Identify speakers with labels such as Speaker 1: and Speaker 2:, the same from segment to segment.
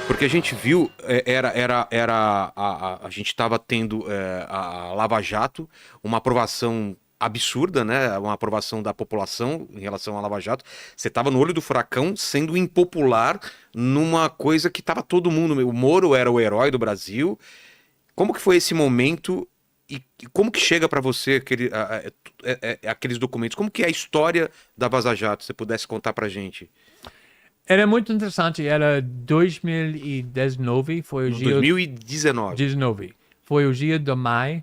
Speaker 1: Porque a gente viu, a gente estava tendo a Lava Jato, uma aprovação absurda, né? Uma aprovação da população em relação à Lava Jato. Você estava no olho do furacão, sendo impopular numa coisa que estava todo mundo. O Moro era o herói do Brasil. Como que foi esse momento e como que chega para você aqueles documentos? Como que é a história da Vaza Jato? Se você pudesse contar para gente.
Speaker 2: Era muito interessante, era 2019, foi o
Speaker 1: No
Speaker 2: dia
Speaker 1: 2019.
Speaker 2: 19, foi o dia de maio,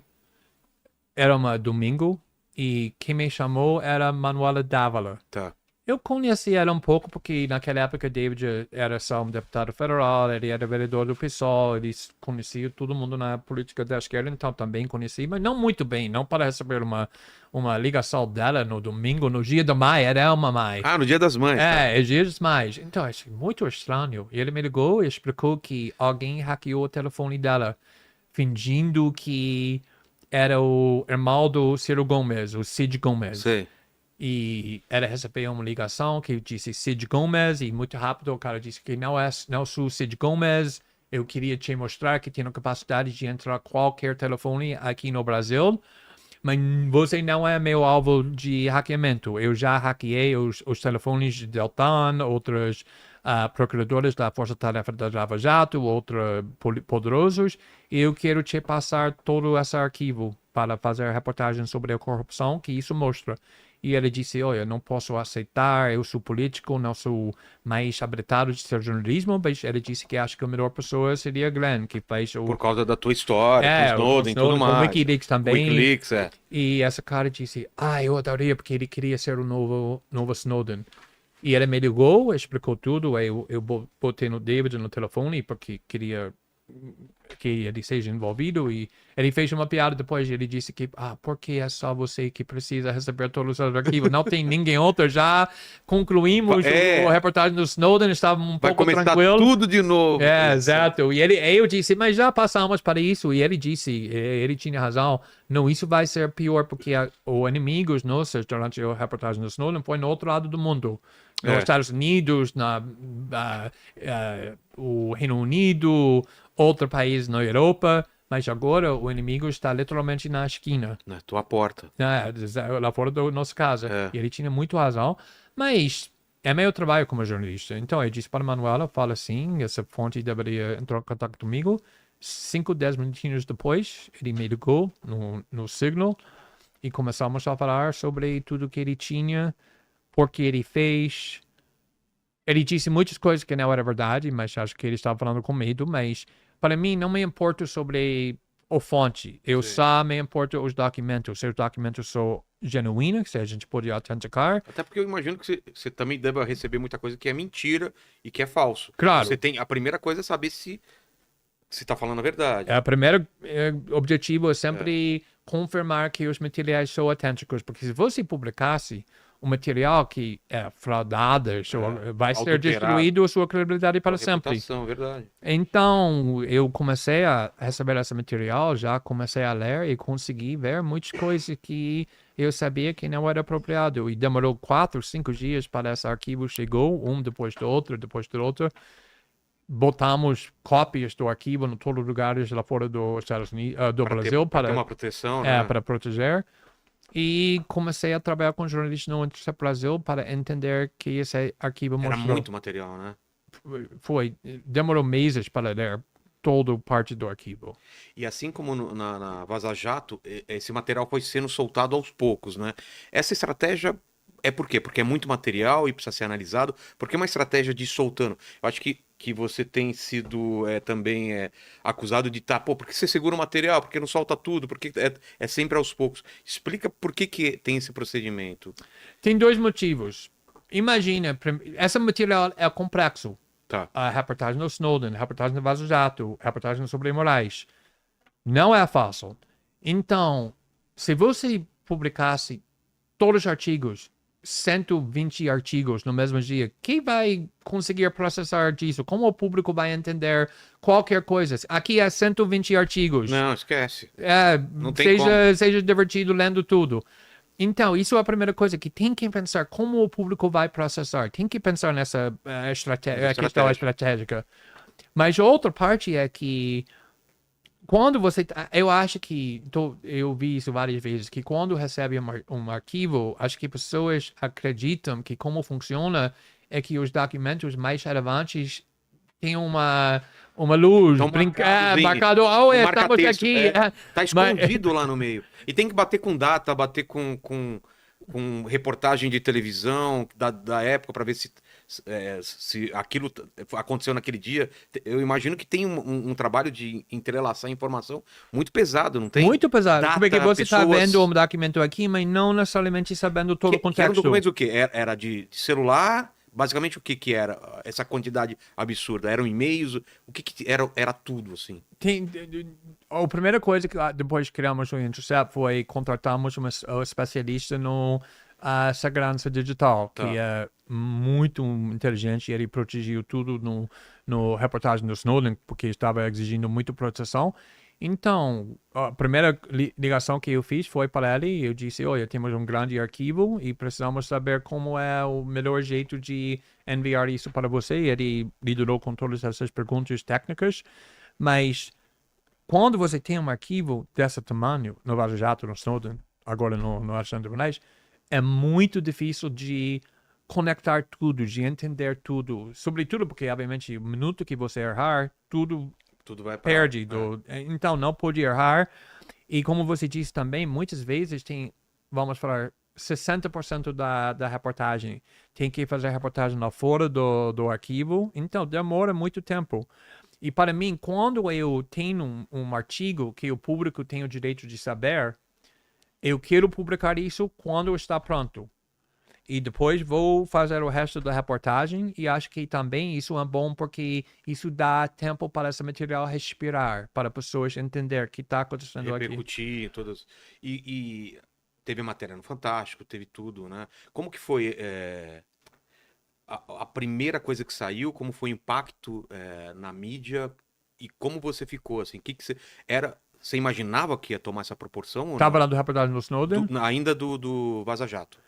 Speaker 2: era um domingo, e quem me chamou era Manuela Dávila.
Speaker 1: Tá.
Speaker 2: Eu conhecia ela um pouco porque naquela época David era só um deputado federal, ele era vereador do PSOL, ele conhecia todo mundo na política da esquerda, então também conhecia, mas não muito bem, não para receber uma ligação dela no domingo, no dia da mãe, era uma mãe.
Speaker 1: Ah, no Dia das Mães, tá?
Speaker 2: É dia das mães. Então, achei muito estranho. E ele me ligou e explicou que alguém hackeou o telefone dela, fingindo que era o irmão do Ciro Gomes, o Cid Gomes.
Speaker 1: Sei.
Speaker 2: E ela recebeu uma ligação que disse Cid Gomes, e muito rápido o cara disse que não sou Cid Gomes, eu queria te mostrar que tenho capacidade de entrar qualquer telefone aqui no Brasil, mas você não é meu alvo de hackeamento. Eu já hackeei os telefones de Deltan, outros procuradores da Força Tarefa da Lava Jato, outros poderosos, e eu quero te passar todo esse arquivo para fazer reportagem sobre a corrupção, que isso mostra. E ele disse, olha, não posso aceitar, eu sou político, não sou mais habilitado de ser jornalismo, mas ele disse que acho que a melhor pessoa seria Glenn, que fez o...
Speaker 1: Por causa da tua história, com
Speaker 2: o
Speaker 1: Snowden e tudo
Speaker 2: com o
Speaker 1: mais.
Speaker 2: Wikileaks também.
Speaker 1: Wikileaks, é.
Speaker 2: E essa cara disse, eu adoraria, porque ele queria ser o novo Snowden. E ele me ligou, explicou tudo, aí eu botei no David no telefone, porque queria que ele seja envolvido, e ele fez uma piada depois, ele disse que, porque é só você que precisa receber todos os arquivos, não tem ninguém outro, já concluímos a reportagem do Snowden, estava um
Speaker 1: Vai
Speaker 2: pouco
Speaker 1: começar
Speaker 2: tranquilo.
Speaker 1: tudo de novo.
Speaker 2: Exato, e eu disse, mas já passamos para isso, e ele disse, ele tinha razão, não, isso vai ser pior, porque os inimigos nossos, durante a reportagem do Snowden, foi no outro lado do mundo, nos Estados Unidos, o Reino Unido, outro país na Europa, mas agora o inimigo está literalmente na esquina.
Speaker 1: Na tua porta.
Speaker 2: Lá fora da nossa casa. E ele tinha muito razão, mas é meu trabalho como jornalista. Então eu disse para a Manuela, fala assim, essa fonte deveria entrar em contato comigo. 5, 10 minutinhos depois, ele me ligou no Signal e começamos a falar sobre tudo que ele tinha, porque ele fez. Ele disse muitas coisas que não era verdade, mas acho que ele estava falando com medo, mas para mim não me importa sobre a fonte. Eu só me importo os documentos. Se os documentos são genuínos, se a gente pode autenticar.
Speaker 1: Até porque eu imagino que você também deve receber muita coisa que é mentira e que é falso.
Speaker 2: Claro.
Speaker 1: A primeira coisa é saber se está falando a verdade.
Speaker 2: O primeiro objetivo é sempre confirmar que os materiais são autênticos, porque se você publicasse um material que é fraudado, vai ser destruído a sua credibilidade para sempre.
Speaker 1: Verdade.
Speaker 2: Então, eu comecei a receber esse material, já comecei a ler e consegui ver muitas coisas que eu sabia que não era apropriado. E demorou 4, 5 dias para esse arquivo chegou, um depois do outro, depois do outro. Botamos cópias do arquivo em todos os lugares lá fora do Estados Unidos, do Brasil.
Speaker 1: Para ter uma proteção, né?
Speaker 2: Para proteger. E comecei a trabalhar com jornalistas no Brasil para entender que esse arquivo mostrou.
Speaker 1: Era muito material, né?
Speaker 2: Demorou meses para ler toda parte do arquivo.
Speaker 1: E assim como na Vaza Jato, esse material foi sendo soltado aos poucos, né? Essa estratégia é por quê? Porque é muito material e precisa ser analisado, porque é uma estratégia de ir soltando. Eu acho que você tem sido também acusado de por que você segura o material? Porque não solta tudo? Porque é sempre aos poucos. Explica por que tem esse procedimento.
Speaker 2: Tem 2 motivos. Imagina, esse material é complexo.
Speaker 1: Tá.
Speaker 2: A reportagem do Snowden, a reportagem do Vaza Jato, a reportagem sobre Moraes. Não é fácil. Então, se você publicasse todos os artigos, 120 artigos no mesmo dia, quem vai conseguir processar disso? Como o público vai entender qualquer coisa? Aqui é 120 artigos.
Speaker 1: Não, esquece. Não tem
Speaker 2: seja divertido lendo tudo. Então, isso é a primeira coisa que tem que pensar como o público vai processar. Tem que pensar nessa questão estratégica. Mas a outra parte é que quando você. Eu acho que. Eu vi isso várias vezes, que quando recebe um arquivo, acho que pessoas acreditam que como funciona é que os documentos mais relevantes têm uma luz,
Speaker 1: Então,
Speaker 2: marcado, oh,
Speaker 1: um
Speaker 2: estamos
Speaker 1: marca-texto,
Speaker 2: aqui.
Speaker 1: tá
Speaker 2: Mas,
Speaker 1: escondido lá no meio. E tem que bater com data, bater com reportagem de televisão da época para ver se aquilo aconteceu naquele dia. Eu imagino que tem um trabalho de entrelaçar informação muito pesado, não tem?
Speaker 2: muito pesado. Porque
Speaker 1: Data,
Speaker 2: você está
Speaker 1: pessoas.
Speaker 2: vendo um documento aqui, mas não necessariamente sabendo todo o
Speaker 1: Que eram
Speaker 2: contexto.
Speaker 1: documentos o quê? Era de celular? Basicamente, o que era essa quantidade absurda? Eram e-mails? O que era tudo, assim?
Speaker 2: A primeira coisa que depois criamos o Intercept foi contratarmos um especialista no segurança digital,
Speaker 1: Tá.
Speaker 2: que é muito inteligente. Ele protegeu tudo no reportagem do Snowden, porque estava exigindo muita proteção. Então, a primeira ligação que eu fiz foi para ele e eu disse, olha, temos um grande arquivo e precisamos saber como é o melhor jeito de enviar isso para você. Ele lidou com todas essas perguntas técnicas, mas quando você tem um arquivo desse tamanho, no Vaza Jato, no Snowden, agora no Alexandre Bonés, é muito difícil de conectar tudo, de entender tudo. Sobretudo porque, obviamente, o minuto que você errar, tudo
Speaker 1: Vai pra,
Speaker 2: perde. Então, não pode errar. E como você disse também, muitas vezes tem, vamos falar, 60% da reportagem. Tem que fazer a reportagem lá fora do arquivo. Então, demora muito tempo. E para mim, quando eu tenho um artigo que o público tem o direito de saber, eu quero publicar isso quando está pronto. E depois vou fazer o resto da reportagem e acho que também isso é bom porque isso dá tempo para esse material respirar, para pessoas entender o que está acontecendo aqui.
Speaker 1: repercutir todas. E teve matéria no Fantástico, teve tudo, né? Como que foi a primeira coisa que saiu? Como foi o impacto na mídia? E como você ficou, assim? Que você era? Você imaginava que ia tomar essa proporção ou
Speaker 2: Tá
Speaker 1: não?
Speaker 2: falando do reportagem do Snowden?
Speaker 1: Ainda do Vaza Jato.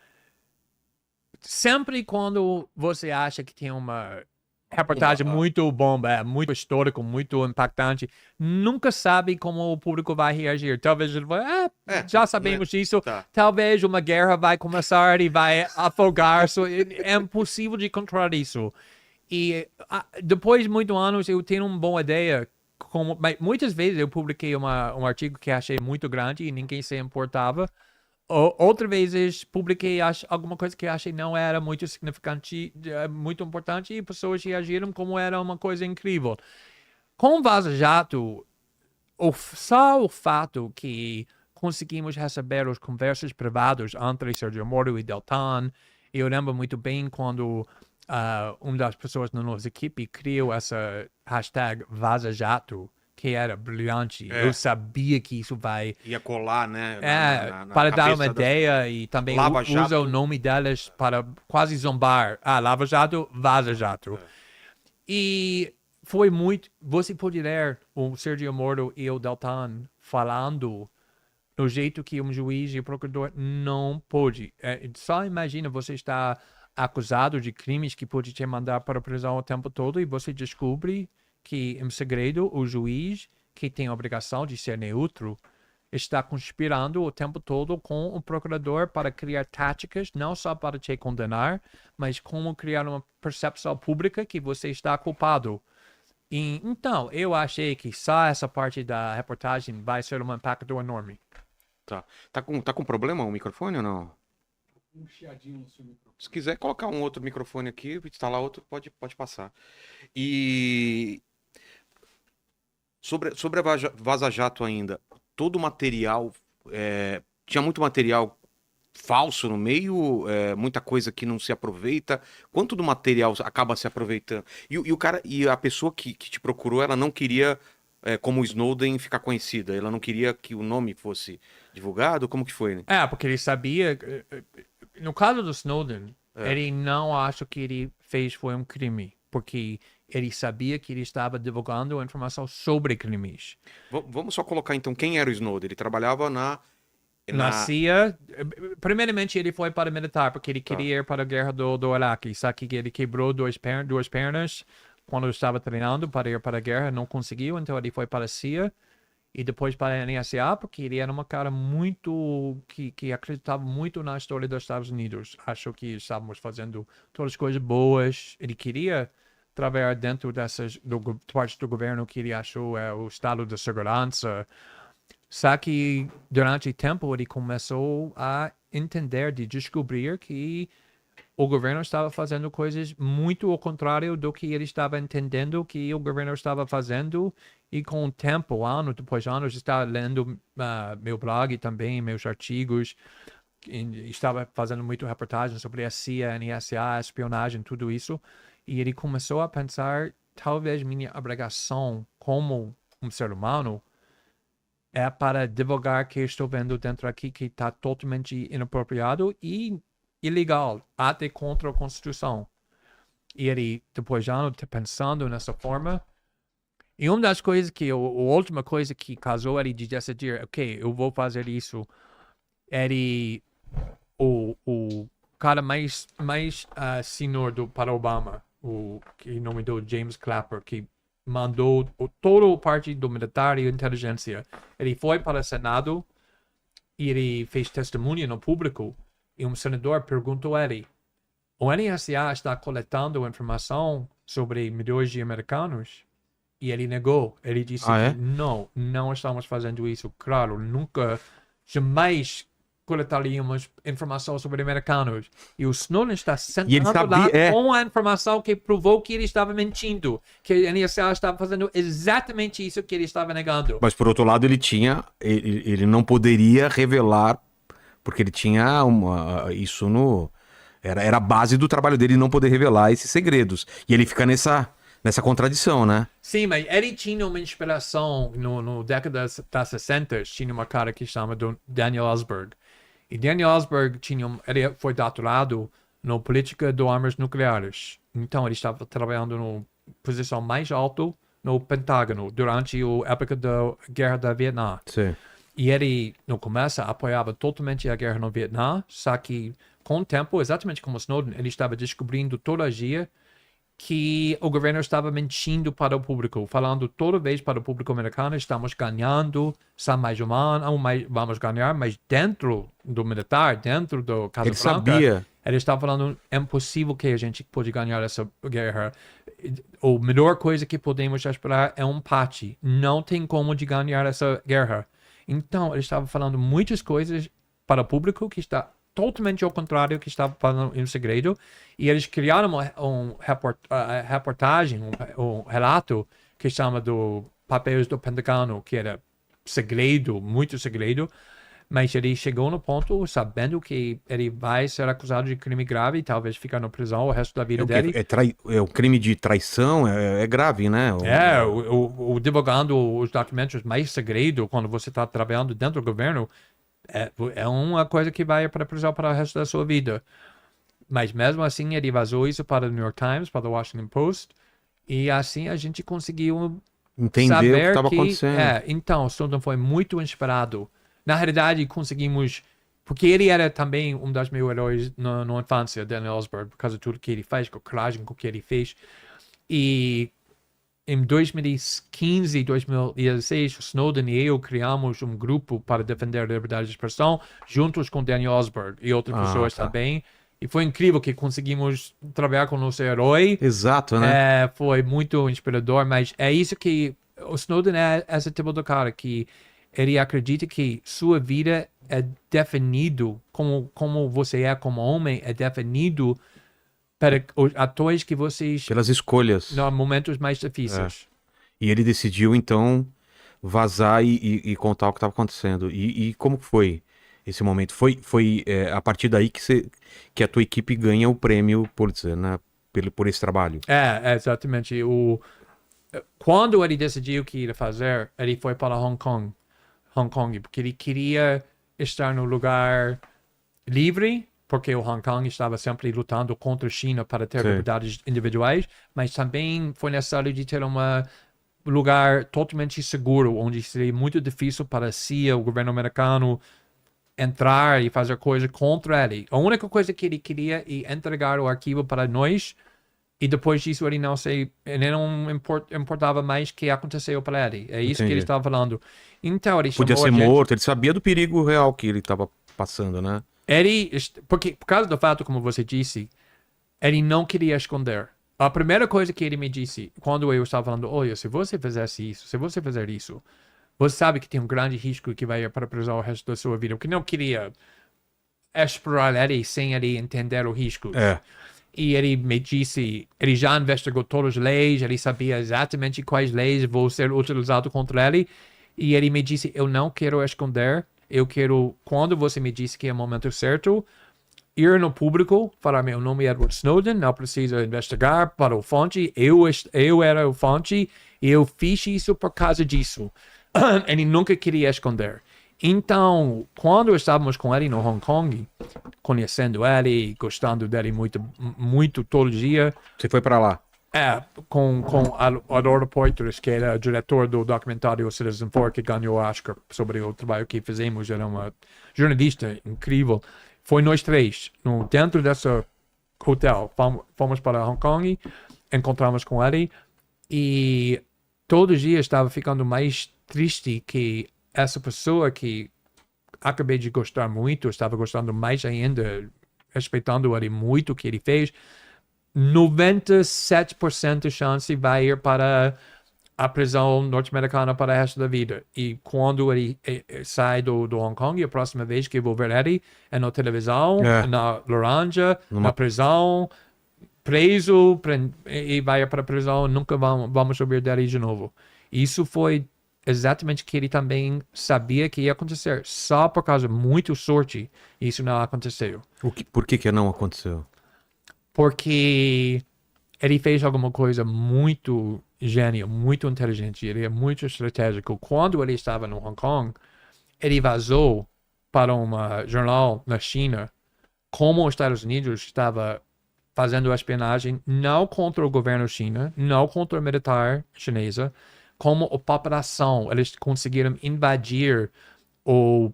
Speaker 2: Sempre quando você acha que tem uma reportagem muito bomba, muito histórico, muito impactante, nunca sabe como o público vai reagir. Talvez ele vai, já sabemos disso.
Speaker 1: Tá.
Speaker 2: Talvez uma guerra vai começar e vai afogar. É impossível de controlar isso. E depois de muitos anos eu tenho uma boa ideia. Mas muitas vezes eu publiquei um artigo que achei muito grande e ninguém se importava. Outra vezes publiquei alguma coisa que achei não era muito significante, muito importante e pessoas reagiram como era uma coisa incrível. Com Vaza Jato, só o fato que conseguimos receber as conversas privadas entre Sergio Moro e Deltan, eu lembro muito bem quando uma das pessoas na nossa equipe criou essa hashtag Vaza Jato, que era brilhante. Eu sabia que isso
Speaker 1: ia colar, né?
Speaker 2: Para dar uma ideia e também usa o nome delas para quase zombar. Lava Jato, Vaza Jato. E foi muito. Você pode ler o Sergio Moro e o Deltan falando no jeito que um juiz e o procurador não pode. Só imagina você está acusado de crimes que pode te mandar para a prisão o tempo todo e você descobre que, em segredo, o juiz, que tem a obrigação de ser neutro, está conspirando o tempo todo com o procurador para criar táticas, não só para te condenar, mas como criar uma percepção pública que você está culpado. Então, eu achei que só essa parte da reportagem vai ser um impacto enorme.
Speaker 1: Tá com problema o microfone ou não?
Speaker 3: Um chiadinho no seu microfone.
Speaker 1: Se quiser colocar um outro microfone aqui, instalar outro, pode passar. E sobre a Vaza Jato ainda, todo o material, tinha muito material falso no meio, muita coisa que não se aproveita. Quanto do material acaba se aproveitando? E a pessoa que te procurou, ela não queria, como o Snowden, ficar conhecida. Ela não queria que o nome fosse divulgado? Como que foi, né?
Speaker 2: Porque ele sabia. No caso do Snowden, ele não acha que ele fez foi um crime, porque ele sabia que ele estava divulgando informação sobre crimes.
Speaker 1: Vamos só colocar então quem era o Snowden. Ele trabalhava na
Speaker 2: CIA. Primeiramente, ele foi para o militar, porque ele queria ir para a guerra do Iraque. Só que ele quebrou duas pernas quando estava treinando para ir para a guerra, não conseguiu, então ele foi para a CIA e depois para a NSA, porque ele era uma cara muito que acreditava muito na história dos Estados Unidos. Achou que estávamos fazendo todas as coisas boas. Ele queria trabalhar dentro dessas partes do governo que ele achou o estado de segurança. Só que durante o tempo ele começou a entender, de descobrir que o governo estava fazendo coisas muito ao contrário do que ele estava entendendo que o governo estava fazendo. E com o tempo, anos depois de anos, estava lendo meu blog também, meus artigos, estava fazendo muito reportagem sobre a CIA, NSA, espionagem, tudo isso. E ele começou a pensar, talvez minha obrigação como um ser humano é para divulgar que estou vendo dentro aqui que está totalmente inapropriado e ilegal, até contra a Constituição. E ele, depois de anos, pensando nessa forma, e uma das coisas que, a última coisa que causou ele de decidir, ok, eu vou fazer isso, ele, o cara mais senior para Obama, que nome do James Clapper, que mandou toda a parte do militar e inteligência. Ele foi para o Senado e ele fez testemunho no público e um senador perguntou a ele, o NSA está coletando informação sobre milhões de americanos? E ele negou. Ele disse que não estamos fazendo isso. Claro, nunca, jamais coletaríamos informação sobre americanos. E o Snowden está sentado lá com a informação que provou que ele estava mentindo. Que a NSA estava fazendo exatamente isso que ele estava negando.
Speaker 1: Mas, por outro lado, ele não poderia revelar, porque ele tinha isso no... Era a base do trabalho dele não poder revelar esses segredos. E ele fica nessa contradição, né?
Speaker 2: Sim, mas ele tinha uma inspiração no década das 60, tinha uma cara que chama Daniel Ellsberg. E Daniel Ellsberg ele foi doutorado na política de armas nucleares. Então ele estava trabalhando na posição mais alta no Pentágono durante a época da Guerra da Vietnã.
Speaker 1: Sim.
Speaker 2: E ele, no começo, apoiava totalmente a guerra no Vietnã, só que com o tempo, exatamente como Snowden, ele estava descobrindo todo dia que o governo estava mentindo para o público, falando toda vez para o público americano, estamos ganhando, são mais humanos, vamos ganhar, mas dentro do militar, dentro do Casa Branca, ele estava falando, é impossível que a gente pode ganhar essa guerra. A melhor coisa que podemos esperar é um empate. Não tem como de ganhar essa guerra. Então, ele estava falando muitas coisas para o público que está totalmente ao contrário que estava falando em segredo, e eles criaram reportagem, um relato que chama do Papéis do Pentágono, que era segredo, muito segredo, mas ele chegou no ponto sabendo que ele vai ser acusado de crime grave e talvez ficar na prisão o resto da vida dele.
Speaker 1: É um crime de traição, é grave, né?
Speaker 2: Divulgando os documentos mais segredos quando você está trabalhando dentro do governo, é uma coisa que vai para a prisão para o resto da sua vida. Mas mesmo assim, ele vazou isso para o New York Times, para o Washington Post, e assim a gente conseguiu
Speaker 1: entender
Speaker 2: saber
Speaker 1: o que estava acontecendo.
Speaker 2: Então, Snowden foi muito inspirado. Na realidade, conseguimos... Porque ele era também um dos meus heróis na infância, Daniel Ellsberg, por causa de tudo que ele fez, com a coragem com que ele fez. E em 2015 e 2016, Snowden e eu criamos um grupo para defender a liberdade de expressão, juntos com Daniel Ellsberg e outras pessoas também. E foi incrível que conseguimos trabalhar com o nosso herói.
Speaker 1: Exato, né?
Speaker 2: Foi muito inspirador, mas é isso que... O Snowden é esse tipo de cara que ele acredita que sua vida é definido, como você é como homem, é definido para os atores que vocês...
Speaker 1: Pelas escolhas.
Speaker 2: Nos momentos mais difíceis.
Speaker 1: E ele decidiu, então, vazar e contar o que estava acontecendo. E como foi esse momento? Foi a partir daí que a tua equipe ganha o prêmio Pulitzer, né? Por esse trabalho.
Speaker 2: Exatamente. Quando ele decidiu o que ia fazer, ele foi para Hong Kong, porque ele queria estar no lugar livre, porque o Hong Kong estava sempre lutando contra a China para ter liberdades individuais, mas também foi necessário de ter um lugar totalmente seguro, onde seria muito difícil para a CIA, o governo americano, entrar e fazer coisas contra ele. A única coisa que ele queria é entregar o arquivo para nós, E depois disso ele não importava mais o que aconteceu para ele. É isso que ele estava falando. Então ele
Speaker 1: Podia
Speaker 2: chamou
Speaker 1: ser
Speaker 2: a gente.
Speaker 1: morto, ele sabia do perigo real que ele estava passando, né?
Speaker 2: Porque, por causa do fato, como você disse, ele não queria esconder. A primeira coisa que ele me disse, quando eu estava falando, olha, se você fizesse isso, se você fizer isso, você sabe que tem um grande risco que vai para a prisão o resto da sua vida. Porque não queria explorar ele sem ele entender o risco.
Speaker 1: É.
Speaker 2: E ele me disse, ele já investigou todas as leis, ele sabia exatamente quais leis vão ser utilizadas contra ele. E ele me disse, eu não quero esconder, eu quero, quando você me disse que é o momento certo, ir no público, falar, meu nome é Edward Snowden, não precisa investigar para o fonte, eu era o fonte, e eu fiz isso por causa disso. Ele nunca queria esconder. Então, quando estávamos com ele no Hong Kong, conhecendo ele, gostando dele muito, muito todo dia,
Speaker 1: Você foi pra lá.
Speaker 2: com Adoro Poitras, que era diretor do documentário Citizen4, que ganhou o Oscar sobre o trabalho que fizemos, era uma jornalista incrível. Foi nós três, dentro desse hotel, fomos para Hong Kong, encontramos com ele, e todo dia estava ficando mais triste que essa pessoa que acabei de gostar muito, estava gostando mais ainda, respeitando ele muito o que ele fez, 97% de chance vai ir para a prisão norte-americana para o resto da vida. E quando ele sai do Hong Kong, a próxima vez que eu vou ver ele é na televisão, na Laranja, na prisão, preso, e vai para a prisão, nunca vamos ouvir dele de novo. Isso foi exatamente o que ele também sabia que ia acontecer. Só por causa de muita sorte, isso não aconteceu.
Speaker 1: Por que não aconteceu?
Speaker 2: Porque ele fez alguma coisa muito gênio, muito inteligente, ele é muito estratégico. Quando ele estava no Hong Kong, ele vazou para um jornal na China como os Estados Unidos estava fazendo espionagem não contra o governo chinês, não contra a militar chinesa, como a população. Eles conseguiram invadir o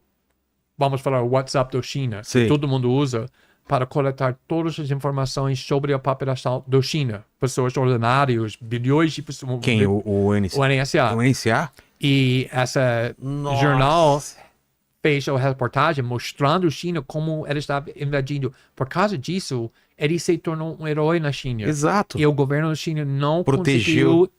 Speaker 2: WhatsApp da China, que todo mundo usa, para coletar todas as informações sobre a população da China. Pessoas ordinárias, bilhões de pessoas.
Speaker 1: Quem? O
Speaker 2: NSA.
Speaker 1: O NSA?
Speaker 2: E essa jornal fez a reportagem mostrando a China como ela estava invadindo. Por causa disso, ele se tornou um herói na China.
Speaker 1: Exato.
Speaker 2: E o governo da China não
Speaker 1: protegeu,
Speaker 2: conseguiu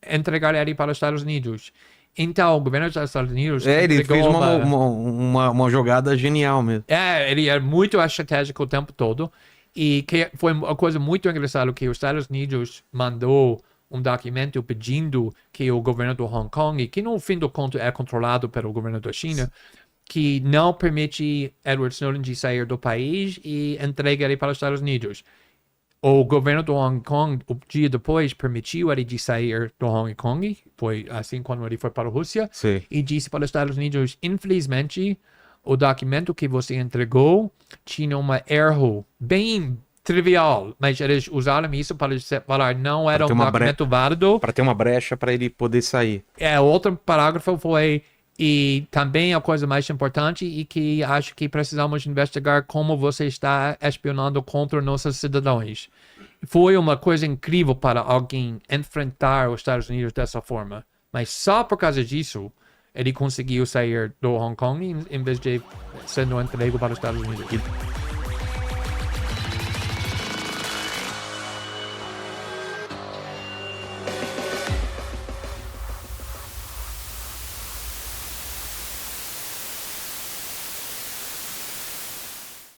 Speaker 2: entregar ele para os Estados Unidos. Então, o governo dos Estados Unidos...
Speaker 1: ele fez uma jogada genial mesmo.
Speaker 2: Ele é muito estratégico o tempo todo. E que foi uma coisa muito engraçada que os Estados Unidos mandou um documento pedindo que o governo do Hong Kong, que no fim do conto é controlado pelo governo da China, que não permite Edward Snowden de sair do país e entrega ele para os Estados Unidos. O governo do Hong Kong, o dia depois, permitiu ele de sair do Hong Kong, foi assim quando ele foi para a Rússia, e disse para os Estados Unidos, infelizmente, o documento que você entregou tinha uma erro bem trivial, mas eles usaram isso para falar não era um documento válido.
Speaker 1: Para ter uma brecha para ele poder sair.
Speaker 2: O outro parágrafo foi, e também a coisa mais importante e que acho que precisamos investigar como você está espionando contra nossos cidadãos. Foi uma coisa incrível para alguém enfrentar os Estados Unidos dessa forma. Mas só por causa disso, ele conseguiu sair do Hong Kong em vez de sendo entregue para os Estados Unidos.